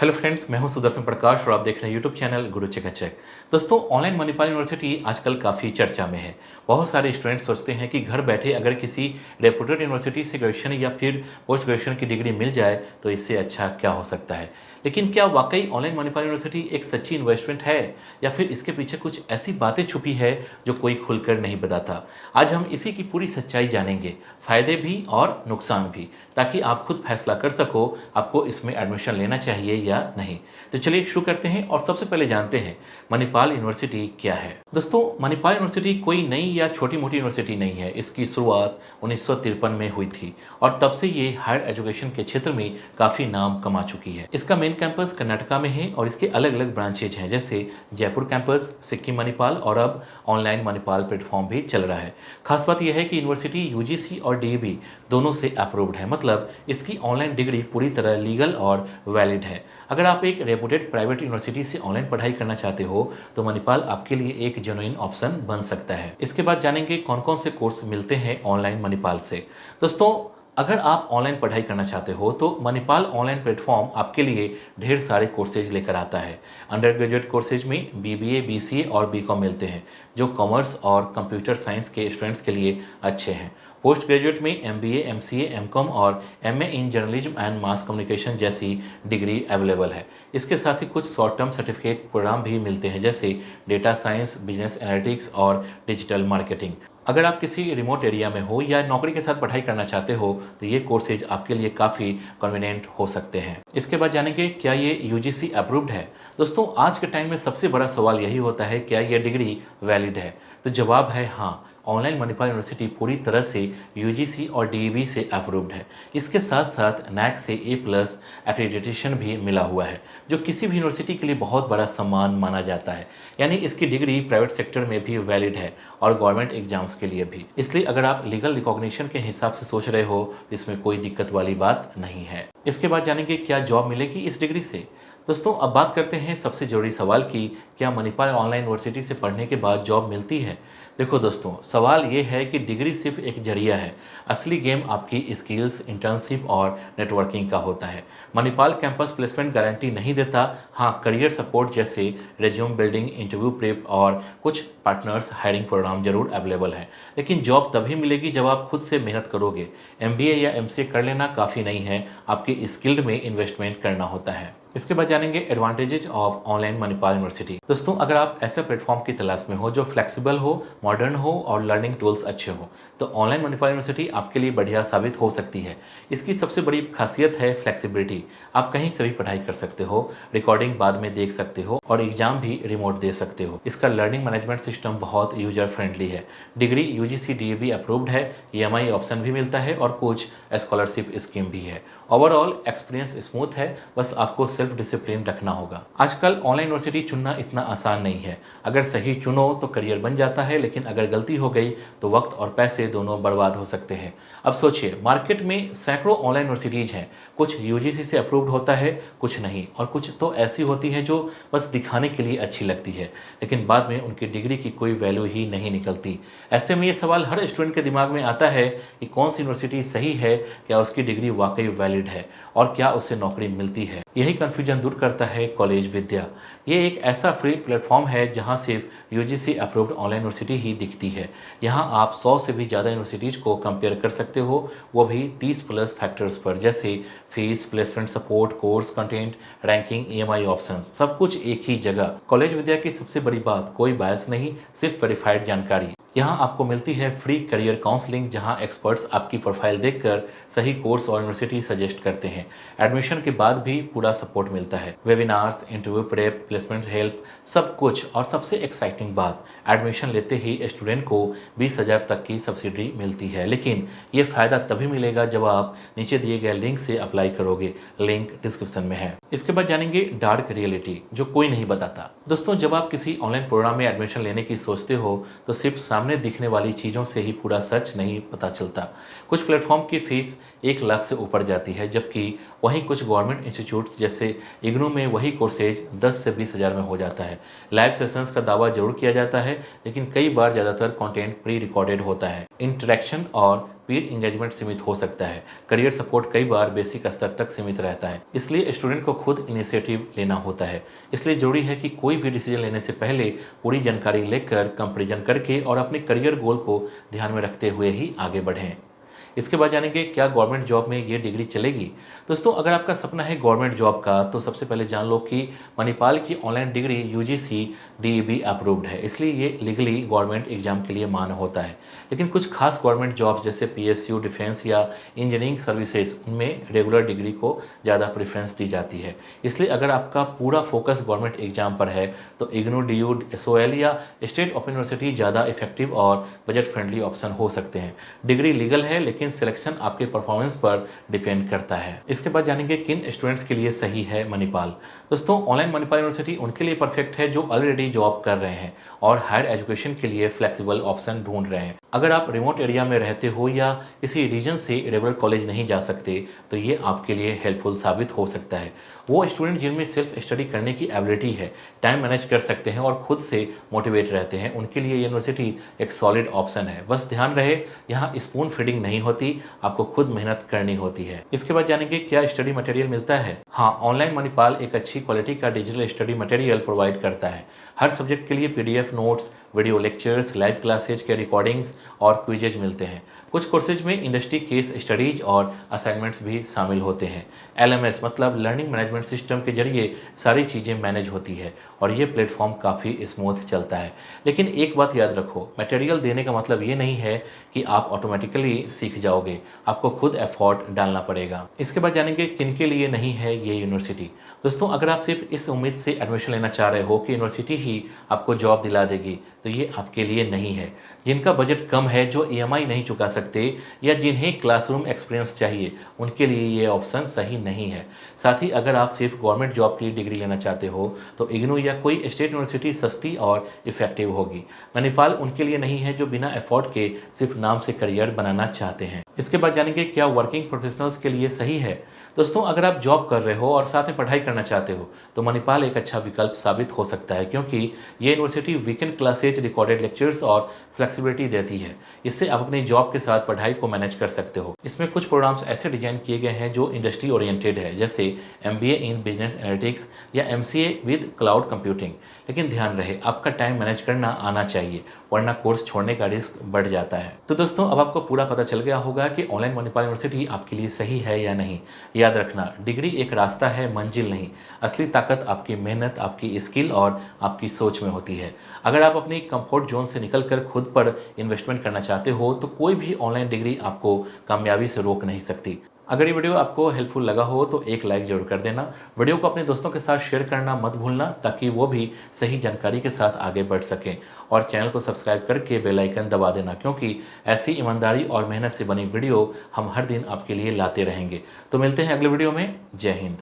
Hello friends, मैं हूं सुदर्शन प्रकाश और आप देख रहे हैं यूट्यूब चैनल गुरु चकाचक। दोस्तों, ऑनलाइन मणिपाल यूनिवर्सिटी आजकल काफ़ी चर्चा में है। बहुत सारे स्टूडेंट्स सोचते हैं कि घर बैठे अगर किसी रेपुटेड यूनिवर्सिटी से ग्रेजुएशन या फिर पोस्ट ग्रेजुएशन की डिग्री मिल जाए तो इससे अच्छा क्या हो सकता है। लेकिन क्या वाकई ऑनलाइन मणिपाल यूनिवर्सिटी एक सच्ची इन्वेस्टमेंट है या फिर इसके पीछे कुछ ऐसी बातें छुपी है जो कोई खुलकर नहीं बताता। आज हम इसी की पूरी सच्चाई जानेंगे, फ़ायदे भी और नुकसान भी, ताकि आप खुद फैसला कर सको आपको इसमें एडमिशन लेना चाहिए या नहीं। तो चलिए शुरू करते हैं और सबसे पहले जानते हैं मणिपाल यूनिवर्सिटी क्या है। दोस्तों, मणिपाल यूनिवर्सिटी कोई नई या छोटी मोटी यूनिवर्सिटी नहीं है। इसकी शुरुआत 1953 में हुई थी और तब से ये हायर एजुकेशन के क्षेत्र में काफ़ी नाम कमा चुकी है। इसका मेन कैंपस कर्नाटका में है और इसके अलग अलग ब्रांचेज हैं, जैसे जयपुर कैंपस, सिक्किम मणिपाल और अब ऑनलाइन मणिपाल प्लेटफॉर्म भी चल रहा है। खास बात यह है कि यूनिवर्सिटी यूजीसी और डीईबी दोनों से अप्रूव्ड है, मतलब इसकी ऑनलाइन डिग्री पूरी तरह लीगल और वैलिड है। अगर आप एक रेपुटेड प्राइवेट यूनिवर्सिटी से ऑनलाइन पढ़ाई करना चाहते हो तो मणिपाल आपके लिए एक जेन्युइन ऑप्शन बन सकता है। इसके बाद जानेंगे कौन कौन से कोर्स मिलते हैं ऑनलाइन मणिपाल से। दोस्तों, अगर आप ऑनलाइन पढ़ाई करना चाहते हो तो मणिपाल ऑनलाइन प्लेटफॉर्म आपके लिए ढेर सारे कोर्सेज लेकर आता है। अंडर ग्रेजुएट कोर्सेज में बीबीए, बीसीए और बीकॉम मिलते हैं, जो कॉमर्स और कंप्यूटर साइंस के स्टूडेंट्स के लिए अच्छे हैं। पोस्ट ग्रेजुएट में एमबीए, एमसीए, एमकॉम और MA in journalism and mass communication जैसी डिग्री अवेलेबल है। इसके साथ ही कुछ शॉर्ट टर्म सर्टिफिकेट प्रोग्राम भी मिलते हैं, जैसे डेटा साइंस, बिजनेस एनालिटिक्स और डिजिटल मार्केटिंग। अगर आप किसी रिमोट एरिया में हो या नौकरी के साथ पढ़ाई करना चाहते हो तो ये कोर्सेज आपके लिए काफ़ी कन्वीनियंट हो सकते हैं। इसके बाद जानेंगे क्या ये यूजीसी अप्रूव्ड है। दोस्तों, आज के टाइम में सबसे बड़ा सवाल यही होता है, क्या ये डिग्री वैलिड है। तो जवाब है हाँ। ऑनलाइन मणिपाल यूनिवर्सिटी पूरी तरह से यूजीसी और डीईबी से अप्रूव्ड है। इसके साथ साथ नैक से A+ एक्रेडिटेशन भी मिला हुआ है, जो किसी भी यूनिवर्सिटी के लिए बहुत बड़ा सम्मान माना जाता है। यानी इसकी डिग्री प्राइवेट सेक्टर में भी वैलिड है और गवर्नमेंट एग्जाम्स के लिए भी। इसलिए अगर आप लीगल रिकॉग्निशन के हिसाब से सोच रहे हो तो इसमें कोई दिक्कत वाली बात नहीं है। इसके बाद जानेंगे क्या जॉब मिलेगी इस डिग्री से। दोस्तों, अब बात करते हैं सबसे जरूरी सवाल की, क्या मणिपाल ऑनलाइन यूनिवर्सिटी से पढ़ने के बाद जॉब मिलती है। देखो दोस्तों, सवाल ये है कि डिग्री सिर्फ एक जरिया है। असली गेम आपकी स्किल्स, इंटर्नशिप और नेटवर्किंग का होता है। मणिपाल कैंपस प्लेसमेंट गारंटी नहीं देता। हाँ, करियर सपोर्ट जैसे रेज्यूम बिल्डिंग, इंटरव्यू प्रेप और कुछ पार्टनर्स हायरिंग प्रोग्राम जरूर अवेलेबल है। लेकिन जॉब तभी मिलेगी जब आप खुद से मेहनत करोगे। एमबीए या एमसीए कर लेना काफ़ी नहीं है, आपकी स्किल्ड में इन्वेस्टमेंट करना होता है। इसके बाद जानेंगे advantages of online Manipal university. दोस्तों, अगर आप ऐसे प्लेटफॉर्म की तलाश में हो जो फ्लेक्सिबल हो, मॉडर्न हो और लर्निंग टूल्स अच्छे हो तो ऑनलाइन मणिपाल यूनिवर्सिटी आपके लिए बढ़िया साबित हो सकती है। इसकी सबसे बड़ी खासियत है फ्लेक्सिबिलिटी। आप कहीं से भी पढ़ाई कर सकते हो, रिकॉर्डिंग बाद में देख सकते हो और एग्जाम भी रिमोट दे सकते हो। इसका लर्निंग मैनेजमेंट सिस्टम बहुत यूजर फ्रेंडली है। डिग्री यूजीसी डीईबी अप्रूव्ड है, ईएमआई ऑप्शन भी मिलता है और कुछ स्कॉलरशिप स्कीम भी है। ओवरऑल एक्सपीरियंस स्मूथ है, बस आपको सेल्फ डिसिप्लिन रखना होगा। आजकल ऑनलाइन यूनिवर्सिटी चुनना इतना आसान नहीं है। अगर सही चुनो तो करियर बन जाता है, लेकिन अगर गलती हो गई तो वक्त और पैसे दोनों बर्बाद हो सकते हैं। अब सोचिए, मार्केट में सैकड़ों ऑनलाइन यूनिवर्सिटीज हैं। कुछ यूजीसी से अप्रूव्ड होता है, कुछ नहीं, और कुछ तो ऐसी होती है जो बस दिखाने के लिए अच्छी लगती है, लेकिन बाद में उनकी डिग्री की कोई वैल्यू ही नहीं निकलती। ऐसे में ये सवाल हर स्टूडेंट के दिमाग में आता है कि कौन सी यूनिवर्सिटी सही है, क्या उसकी डिग्री वाकई वैलिड है और क्या उससे नौकरी मिलती है। यही कन्फ्यूजन दूर करता है कॉलेज विद्या। ये एक ऐसा फ्री प्लेटफॉर्म है जहां सिर्फ यूजीसी अप्रूव्ड ऑनलाइन यूनिवर्सिटी ही दिखती है। यहां आप 100 से भी ज़्यादा यूनिवर्सिटीज़ को कंपेयर कर सकते हो, वो भी 30+ फैक्टर्स पर, जैसे fees, placement support, course content, ranking, EMI option, सब कुछ एक ही जगह। कॉलेज विद्या की सबसे बड़ी बात, कोई बायस नहीं, सिर्फ वेरीफाइड जानकारी। यहाँ आपको मिलती है फ्री करियर काउंसलिंग, जहाँ एक्सपर्ट्स आपकी प्रोफाइल देखकर सही कोर्स और यूनिवर्सिटी सजेस्ट करते हैं। एडमिशन के बाद भी पूरा सपोर्ट मिलता है, webinars, interview prep, placement help, सब कुछ। और सबसे एक्साइटिंग बात, एडमिशन लेते ही स्टूडेंट को 20,000 तक की सब्सिडी मिलती है। लेकिन ये फ़ायदा तभी मिलेगा जब आप नीचे दिए गए लिंक से अप्लाई करोगे, लिंक डिस्क्रिप्शन में है। इसके बाद जानेंगे डार्क रियलिटी, जो कोई नहीं बताता। दोस्तों, जब आप किसी ऑनलाइन प्रोग्राम में एडमिशन लेने की सोचते हो तो सिर्फ सामने दिखने वाली चीज़ों से ही पूरा सच नहीं पता चलता। कुछ प्लेटफॉर्म की फ़ीस 1 लाख से ऊपर जाती है, जबकि वहीं कुछ गवर्नमेंट इंस्टीट्यूट्स जैसे इग्नू में वही कोर्सेज 10 से 20 हज़ार में हो जाता है। लाइव सेशंस का दावा जरूर किया जाता है, लेकिन कई बार ज़्यादातर कंटेंट प्री रिकॉर्डेड होता है। इंटरेक्शन और पीर इंगेजमेंट सीमित हो सकता है। करियर सपोर्ट कई बार बेसिक स्तर तक सीमित रहता है, इसलिए स्टूडेंट को खुद इनिशिएटिव लेना होता है। इसलिए जरूरी है कि कोई भी डिसीजन लेने से पहले पूरी जानकारी लेकर कंपैरिजन करके और अपने करियर गोल को ध्यान में रखते हुए ही आगे बढ़ें। इसके बाद जानेंगे क्या गवर्नमेंट जॉब में ये डिग्री चलेगी। दोस्तों, अगर आपका सपना है गवर्नमेंट जॉब का तो सबसे पहले जान लो कि मणिपाल की online degree UGC DEB approved है, इसलिए ये लीगली गवर्नमेंट एग्जाम के लिए मान्य होता है। लेकिन कुछ खास गवर्नमेंट जॉब्स जैसे पीएसयू, डिफेंस या इंजीनियरिंग सर्विसेज, उनमें रेगुलर डिग्री को ज़्यादा प्रेफरेंस दी जाती है। इसलिए अगर आपका पूरा फोकस गवर्नमेंट एग्जाम पर है तो इग्नू, डीयू, एसओएल या स्टेट ओपन यूनिवर्सिटी ज़्यादा इफेक्टिव और बजट फ्रेंडली ऑप्शन हो सकते हैं। डिग्री लीगल है लेकिन सिलेक्शन आपके परफॉर्मेंस पर डिपेंड करता है। इसके बाद जानेंगे किन स्टूडेंट्स के लिए सही है मणिपाल। दोस्तों, ऑनलाइन मणिपाल यूनिवर्सिटी उनके लिए परफेक्ट है जो ऑलरेडी जॉब कर रहे हैं और हायर एजुकेशन के लिए फ्लेक्सिबल ऑप्शन ढूंढ रहे हैं। अगर आप रिमोट एरिया में रहते हो या किसी रीजन से रेगुलर कॉलेज नहीं जा सकते तो ये आपके लिए हेल्पफुल साबित हो सकता है। वो स्टूडेंट जिनमें सेल्फ स्टडी करने की एबिलिटी है, टाइम मैनेज कर सकते हैं और खुद से मोटिवेट रहते हैं, उनके लिए यूनिवर्सिटी एक सॉलिड ऑप्शन है। बस ध्यान रहे, यहाँ स्पून फीडिंग नहीं होती, आपको खुद मेहनत करनी होती है। इसके बाद जानेंगे क्या स्टडी मटेरियल मिलता है। हाँ, ऑनलाइन मणिपाल एक अच्छी क्वालिटी का डिजिटल स्टडी मटेरियल प्रोवाइड करता है। हर सब्जेक्ट के लिए PDF notes, video lectures, live classes के रिकॉर्डिंग्स और क्विजेज मिलते हैं। कुछ कोर्सेज में इंडस्ट्री केस स्टडीज और असाइनमेंट्स भी शामिल होते हैं। एलएमएस मतलब लर्निंग मैनेजमेंट सिस्टम के जरिए सारी चीज़ें मैनेज होती है और ये प्लेटफॉर्म काफ़ी स्मूथ चलता है। लेकिन एक बात याद रखो, मटेरियल देने का मतलब ये नहीं है कि आप ऑटोमेटिकली सीख जाओगे, आपको खुद एफर्ट डालना पड़ेगा। इसके बाद जानेंगे किन के लिए नहीं है ये यूनिवर्सिटी। दोस्तों, अगर आप सिर्फ इस उम्मीद से एडमिशन लेना चाह रहे हो कि यूनिवर्सिटी ही आपको जॉब दिला देगी तो ये आपके लिए नहीं है। जिनका बजट कम है, जो ईएमआई नहीं चुका सकते या जिन्हें क्लासरूम एक्सपीरियंस चाहिए, उनके लिए ये ऑप्शन सही नहीं है। साथ ही अगर आप सिर्फ गवर्नमेंट जॉब की डिग्री लेना चाहते हो तो इग्नू या कोई स्टेट यूनिवर्सिटी सस्ती और इफेक्टिव होगी। मणिपाल उनके लिए नहीं है जो बिना एफर्ट के सिर्फ नाम से करियर बनाना चाहते हैं। इसके बाद जानेंगे क्या वर्किंग प्रोफेशनल्स के लिए सही है। दोस्तों, अगर आप जॉब कर रहे हो और साथ में पढ़ाई करना चाहते हो तो मणिपाल एक अच्छा विकल्प साबित हो सकता है, क्योंकि ये university weekend classes, recorded lectures और फ्लेक्सिबिलिटी देती है। इससे आप अपनी जॉब के साथ पढ़ाई को मैनेज कर सकते हो। इसमें कुछ प्रोग्राम्स ऐसे डिजाइन किए गए हैं जो इंडस्ट्री ओरिएंटेड है, जैसे एमबीए इन बिजनेस एनालिटिक्स या एमसीए विद क्लाउड कंप्यूटिंग। लेकिन ध्यान रहे, आपका टाइम मैनेज करना आना चाहिए, वरना कोर्स छोड़ने का रिस्क बढ़ जाता है। तो दोस्तों, अब आपको पूरा पता चल गया होगा कि ऑनलाइन मणिपाल यूनिवर्सिटी आपके लिए सही है या नहीं। याद रखना, डिग्री एक रास्ता है, मंजिल नहीं। असली ताकत आपकी मेहनत, आपकी स्किल और आपकी सोच में होती है। अगर आप अपनी कंफर्ट जोन से निकलकर खुद पर इन्वेस्टमेंट करना चाहते हो तो कोई भी ऑनलाइन डिग्री आपको कामयाबी से रोक नहीं सकती। अगर ये वीडियो आपको हेल्पफुल लगा हो तो एक लाइक जरूर कर देना। वीडियो को अपने दोस्तों के साथ शेयर करना मत भूलना ताकि वो भी सही जानकारी के साथ आगे बढ़ सकें। और चैनल को सब्सक्राइब करके बेल आइकन दबा देना, क्योंकि ऐसी ईमानदारी और मेहनत से बनी वीडियो हम हर दिन आपके लिए लाते रहेंगे। तो मिलते हैं अगले वीडियो में। जय हिंद।